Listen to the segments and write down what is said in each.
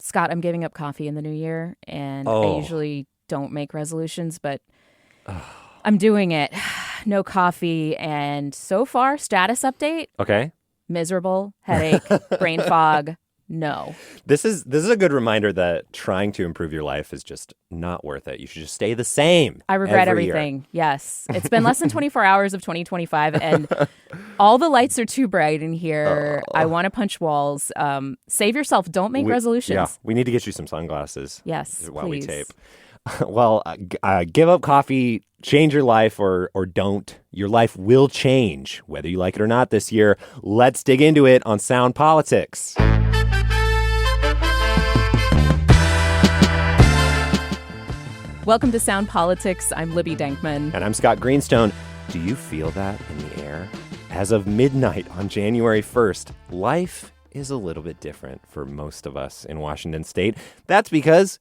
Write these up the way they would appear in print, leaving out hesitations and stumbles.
Scott, I'm giving up coffee in the new year, and I usually don't make resolutions, but I'm doing it. No coffee, and so far, status update. Okay. Miserable, headache, brain fog. No. This is a good reminder that trying to improve your life is just not worth it. You should just stay the same. I regret every everything. year. Yes. It's been less than 24 hours of 2025, and all the lights are too bright in here. I want to punch walls. Save yourself. Don't make resolutions. Yeah, we need to get you some sunglasses. Yes, while please. we tape. Well, give up coffee, change your life, or don't. Your life will change, whether you like it or not this year. Let's dig into it on Sound Politics. Welcome to Sound Politics. I'm Libby Denkmann. And I'm Scott Greenstone. Do you feel that in the air? As of midnight on January 1st, life is a little bit different for most of us in Washington state. That's because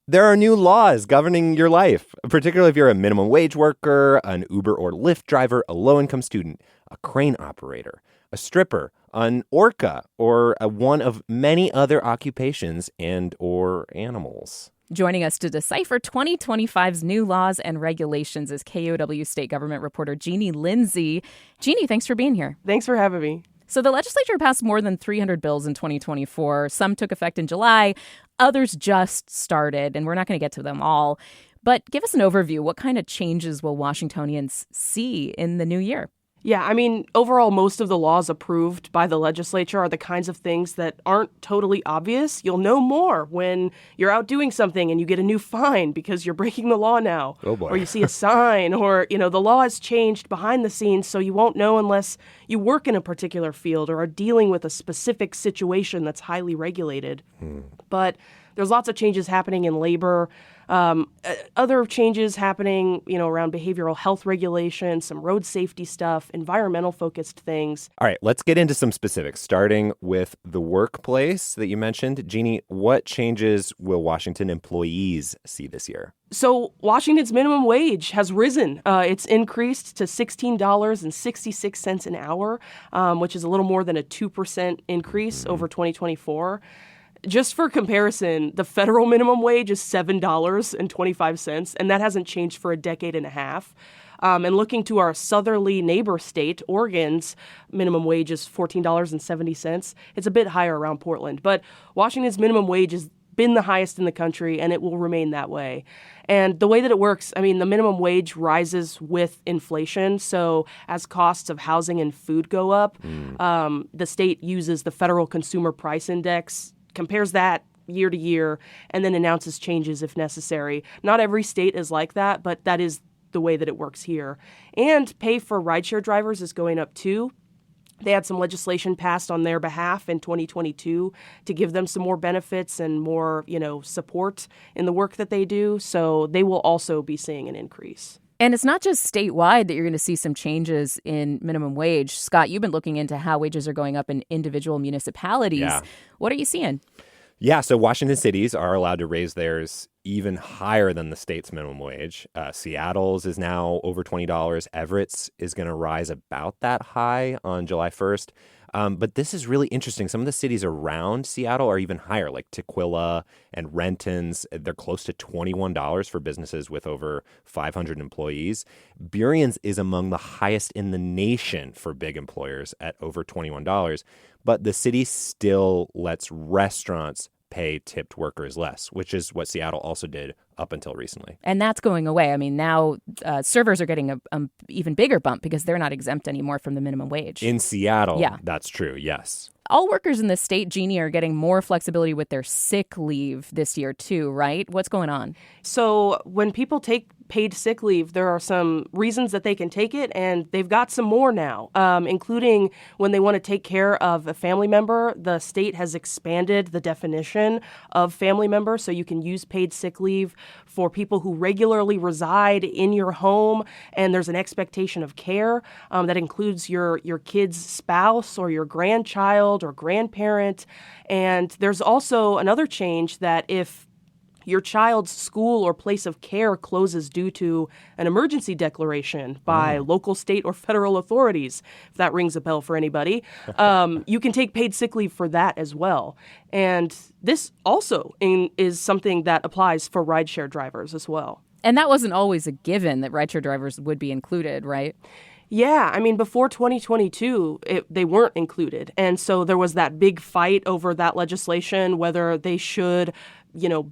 there are new laws governing your life, particularly if you're a minimum wage worker, an Uber or Lyft driver, a low-income student, a crane operator, a stripper, an orca, or one of many other occupations and or animals. Joining us to decipher 2025's new laws and regulations is KUOW state government reporter Jeanie Lindsay. Jeanie, thanks for being here. Thanks for having me. So the legislature passed more than 300 bills in 2024. Some took effect in July. Others just started, and we're not going to get to them all. But give us an overview. What kind of changes will Washingtonians see in the new year? Yeah, I mean, overall, most of the laws approved by the legislature are the kinds of things that aren't totally obvious. You'll know more when you're out doing something and you get a new fine because you're breaking the law now. Oh, boy. Or you see a sign, or, the law has changed behind the scenes, so you won't know unless you work in a particular field or are dealing with a specific situation that's highly regulated. But there's lots of changes happening in labor. Other changes happening, around behavioral health regulation, some road safety stuff, environmental-focused things. All right, let's get into some specifics, starting with the workplace that you mentioned. Jeanie, what changes will Washington employees see this year? So Washington's minimum wage has risen. It's increased to $16.66 an hour, which is a little more than a 2% increase over 2024. Just for comparison, the federal minimum wage is $7.25, and that hasn't changed for a decade and a half. And looking to our southerly neighbor state, Oregon's minimum wage is $14.70. It's a bit higher around Portland. But Washington's minimum wage has been the highest in the country, and it will remain that way. And the way that it works, the minimum wage rises with inflation. So as costs of housing and food go up, the state uses the Federal Consumer Price Index, compares that year to year, and then announces changes if necessary. Not every state is like that, but that is the way that it works here. And pay for rideshare drivers is going up too. They had some legislation passed on their behalf in 2022 to give them some more benefits and more, support in the work that they do. So they will also be seeing an increase. And it's not just statewide that you're going to see some changes in minimum wage. Scott, you've been looking into how wages are going up in individual municipalities. Yeah. What are you seeing? Yeah, so Washington cities are allowed to raise theirs even higher than the state's minimum wage. Seattle's is now over $20. Everett's is going to rise about that high on July 1st. But this is really interesting. Some of the cities around Seattle are even higher, like Tukwila and Renton's. They're close to $21 for businesses with over 500 employees. Burion's is among the highest in the nation for big employers at over $21. But the city still lets restaurants pay tipped workers less, which is what Seattle also did up until recently. And that's going away. Now servers are getting a even bigger bump because they're not exempt anymore from the minimum wage. In Seattle, yeah. That's true, yes. All workers in the state, Jeanie, are getting more flexibility with their sick leave this year too, right? What's going on? So when people take paid sick leave, there are some reasons that they can take it, and they've got some more now, including when they want to take care of a family member. The state has expanded the definition of family member, so you can use paid sick leave for people who regularly reside in your home, and there's an expectation of care that includes your kid's spouse or your grandchild or grandparent. And there's also another change that if your child's school or place of care closes due to an emergency declaration by local, state, or federal authorities, if that rings a bell for anybody, you can take paid sick leave for that as well. And this also is something that applies for rideshare drivers as well. And that wasn't always a given that rideshare drivers would be included, right? Yeah, I mean, before 2022, they weren't included. And so there was that big fight over that legislation, whether they should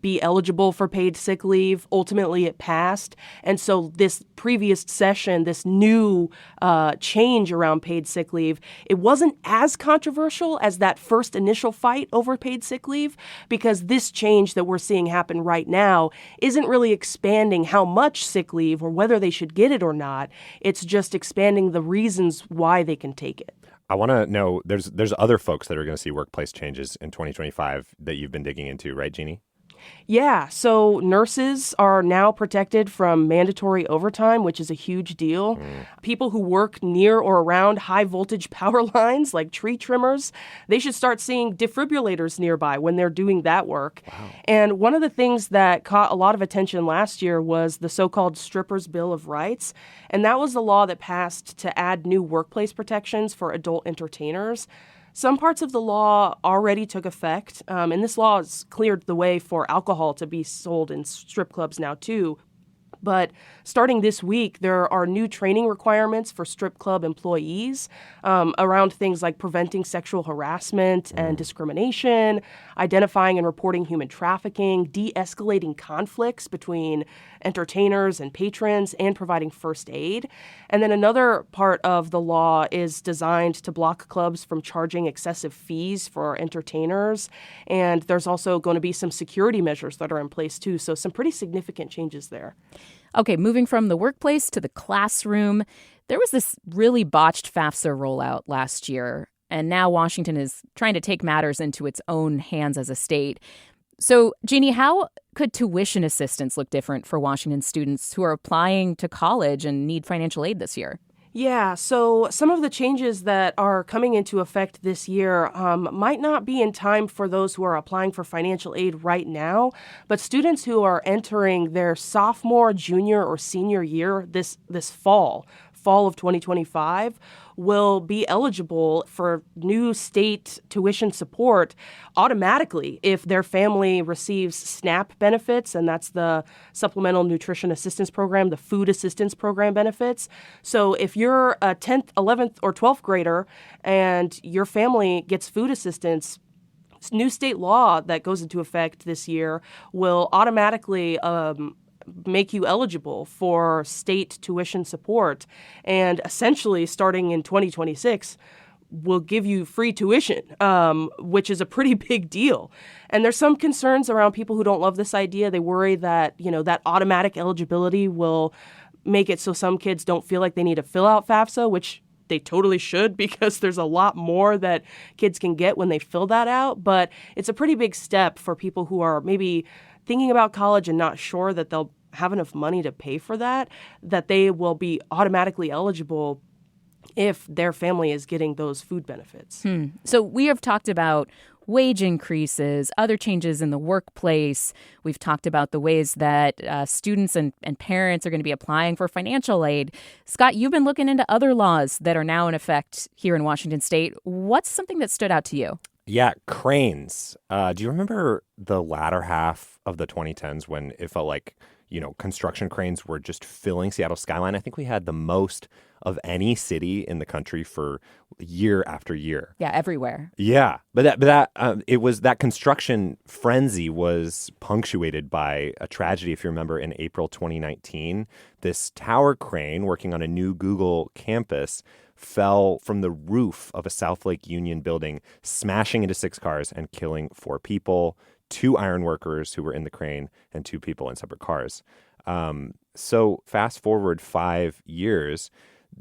be eligible for paid sick leave. Ultimately, it passed. And so this previous session, this new change around paid sick leave, it wasn't as controversial as that first initial fight over paid sick leave, because this change that we're seeing happen right now isn't really expanding how much sick leave or whether they should get it or not. It's just expanding the reasons why they can take it. I want to know, there's other folks that are going to see workplace changes in 2025 that you've been digging into, right, Jeanie? Yeah, so nurses are now protected from mandatory overtime, which is a huge deal. People who work near or around high voltage power lines, like tree trimmers, they should start seeing defibrillators nearby when they're doing that work. Wow. And one of the things that caught a lot of attention last year was the so-called Strippers' Bill of Rights. And that was the law that passed to add new workplace protections for adult entertainers. Some parts of the law already took effect, and this law has cleared the way for alcohol to be sold in strip clubs now, too. But starting this week, there are new training requirements for strip club employees around things like preventing sexual harassment and discrimination, identifying and reporting human trafficking, de-escalating conflicts between entertainers and patrons, and providing first aid. And then another part of the law is designed to block clubs from charging excessive fees for entertainers. And there's also going to be some security measures that are in place, too. So some pretty significant changes there. Okay, moving from the workplace to the classroom, there was this really botched FAFSA rollout last year, and now Washington is trying to take matters into its own hands as a state. So, Jeanie, how could tuition assistance look different for Washington students who are applying to college and need financial aid this year? Yeah, so some of the changes that are coming into effect this year might not be in time for those who are applying for financial aid right now, but students who are entering their sophomore, junior, or senior year this fall of 2025, will be eligible for new state tuition support automatically if their family receives SNAP benefits, and that's the Supplemental Nutrition Assistance Program, the Food Assistance Program benefits. So if you're a 10th, 11th, or 12th grader and your family gets food assistance, new state law that goes into effect this year will automatically make you eligible for state tuition support, and essentially starting in 2026 will give you free tuition, which is a pretty big deal. And there's some concerns around people who don't love this idea. They worry that, that automatic eligibility will make it so some kids don't feel like they need to fill out FAFSA, which they totally should, because there's a lot more that kids can get when they fill that out. But it's a pretty big step for people who are maybe thinking about college and not sure that they'll have enough money to pay for that they will be automatically eligible if their family is getting those food benefits. So we have talked about wage increases, other changes in the workplace. We've talked about the ways that students and parents are going to be applying for financial aid. Scott, you've been looking into other laws that are now in effect here in Washington state. What's something that stood out to you? Yeah, cranes. Do you remember the latter half of the 2010s when it felt like, construction cranes were just filling Seattle skyline? I think we had the most of any city in the country for year after year. Yeah, everywhere. Yeah, but that construction frenzy was punctuated by a tragedy. If you remember, in April 2019, this tower crane working on a new Google campus fell from the roof of a South Lake Union building, smashing into 6 cars and killing 4 people, 2 iron workers who were in the crane, and 2 people in separate cars. So fast forward 5 years,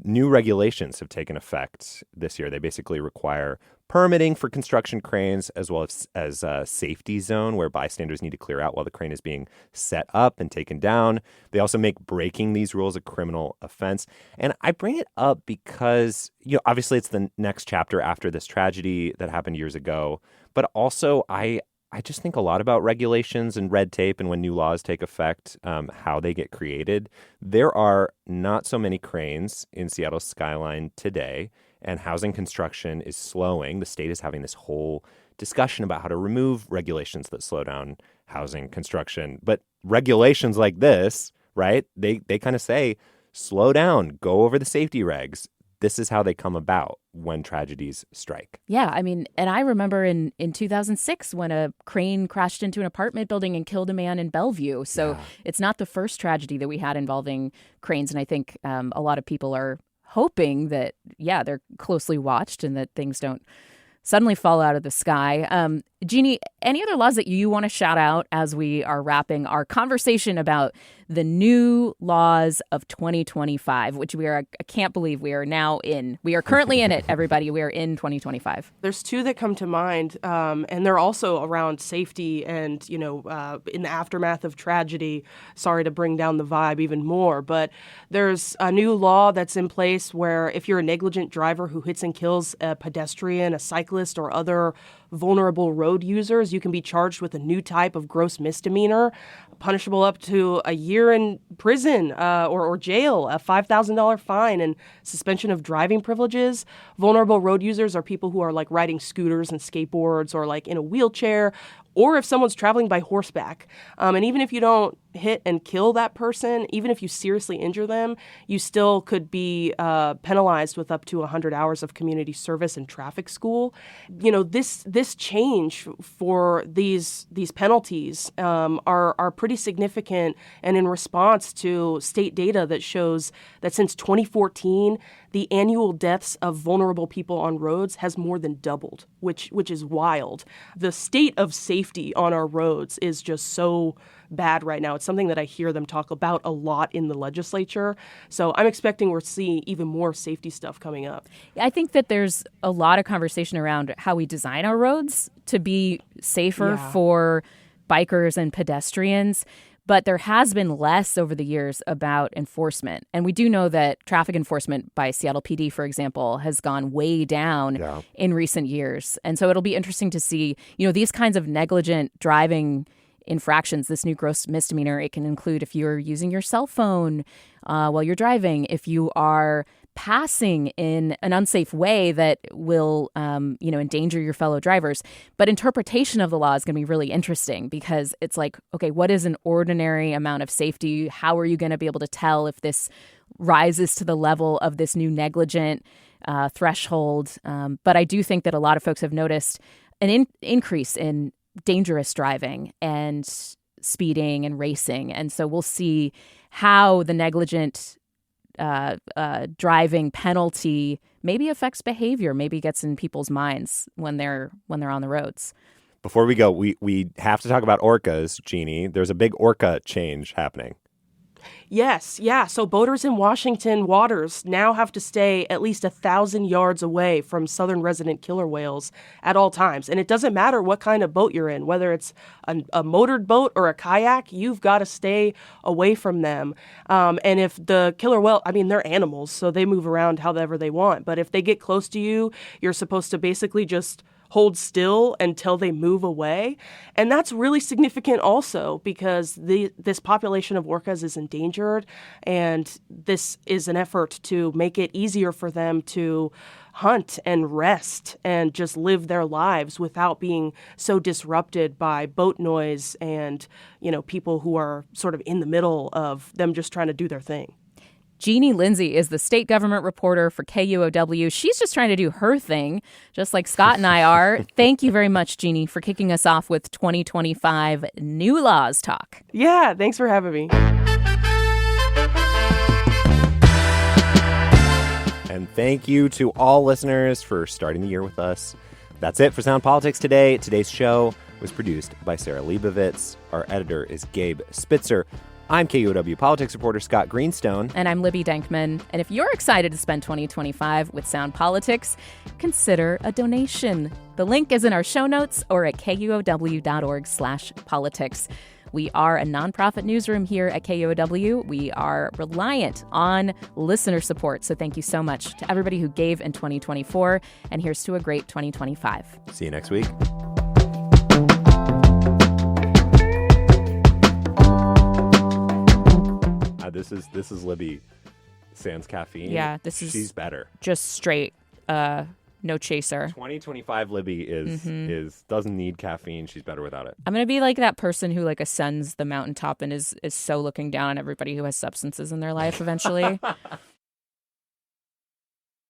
new regulations have taken effect this year. They basically require permitting for construction cranes, as well as a safety zone where bystanders need to clear out while the crane is being set up and taken down. They also make breaking these rules a criminal offense. And I bring it up because, obviously it's the next chapter after this tragedy that happened years ago. But also I I just think a lot about regulations and red tape and when new laws take effect, how they get created. There are not so many cranes in Seattle's skyline today, and housing construction is slowing. The state is having this whole discussion about how to remove regulations that slow down housing construction. But regulations like this, right, they kind of say, slow down, go over the safety regs. This is how they come about when tragedies strike. Yeah, I mean, and I remember in 2006 when a crane crashed into an apartment building and killed a man in Bellevue. So It's not the first tragedy that we had involving cranes. And I think a lot of people are hoping that, they're closely watched and that things don't suddenly fall out of the sky. Jeanie, any other laws that you want to shout out as we are wrapping our conversation about the new laws of 2025, which I can't believe we are now in. We are currently in it, everybody. We are in 2025. There's two that come to mind, and they're also around safety and, in the aftermath of tragedy. Sorry to bring down the vibe even more, but there's a new law that's in place where if you're a negligent driver who hits and kills a pedestrian, a cyclist, or other vulnerable road users, you can be charged with a new type of gross misdemeanor, punishable up to a year in prison or jail, a $5,000 fine, and suspension of driving privileges. Vulnerable road users are people who are like riding scooters and skateboards or like in a wheelchair, or if someone's traveling by horseback. And even if you don't hit and kill that person, even if you seriously injure them, you still could be penalized with up to 100 hours of community service and traffic school. This change for these penalties are pretty significant, and in response to state data that shows that since 2014, the annual deaths of vulnerable people on roads has more than doubled, which is wild. The state of safety on our roads is just so bad right now. It's something that I hear them talk about a lot in the legislature. So I'm expecting we're seeing even more safety stuff coming up. I think that there's a lot of conversation around how we design our roads to be safer for bikers and pedestrians. But there has been less over the years about enforcement. And we do know that traffic enforcement by Seattle PD, for example, has gone way down in recent years. And so it'll be interesting to see, these kinds of negligent driving infractions, this new gross misdemeanor. It can include if you're using your cell phone while you're driving, if you are passing in an unsafe way that will, endanger your fellow drivers. But interpretation of the law is going to be really interesting because it's like, okay, what is an ordinary amount of safety? How are you going to be able to tell if this rises to the level of this new negligent threshold? But I do think that a lot of folks have noticed an increase in dangerous driving and speeding and racing. And so we'll see how the negligent driving penalty maybe affects behavior, maybe gets in people's minds when they're on the roads. Before we go, we have to talk about orcas, Jeanie. There's a big orca change happening. Yes, yeah. So boaters in Washington waters now have to stay at least 1,000 yards away from southern resident killer whales at all times. And it doesn't matter what kind of boat you're in, whether it's a motored boat or a kayak, you've got to stay away from them. And if the killer whale, they're animals, so they move around however they want. But if they get close to you, you're supposed to basically just hold still until they move away. And that's really significant also because this population of orcas is endangered, and this is an effort to make it easier for them to hunt and rest and just live their lives without being so disrupted by boat noise and, people who are sort of in the middle of them just trying to do their thing. Jeanie Lindsay is the state government reporter for KUOW. She's just trying to do her thing, just like Scott and I are. Thank you very much, Jeanie, for kicking us off with 2025 New Laws Talk. Yeah, thanks for having me. And thank you to all listeners for starting the year with us. That's it for Sound Politics today. Today's show was produced by Sarah Leibovitz. Our editor is Gabe Spitzer. I'm KUOW politics reporter Scott Greenstone. And I'm Libby Denkmann. And if you're excited to spend 2025 with Sound Politics, consider a donation. The link is in our show notes or at kuow.org/politics. We are a nonprofit newsroom here at KUOW. We are reliant on listener support. So thank you so much to everybody who gave in 2024. And here's to a great 2025. See you next week. This is Libby sans caffeine. Yeah, she's better. Just straight, no chaser. 2025 Libby is doesn't need caffeine. She's better without it. I'm gonna be like that person who ascends the mountaintop and is so looking down on everybody who has substances in their life eventually.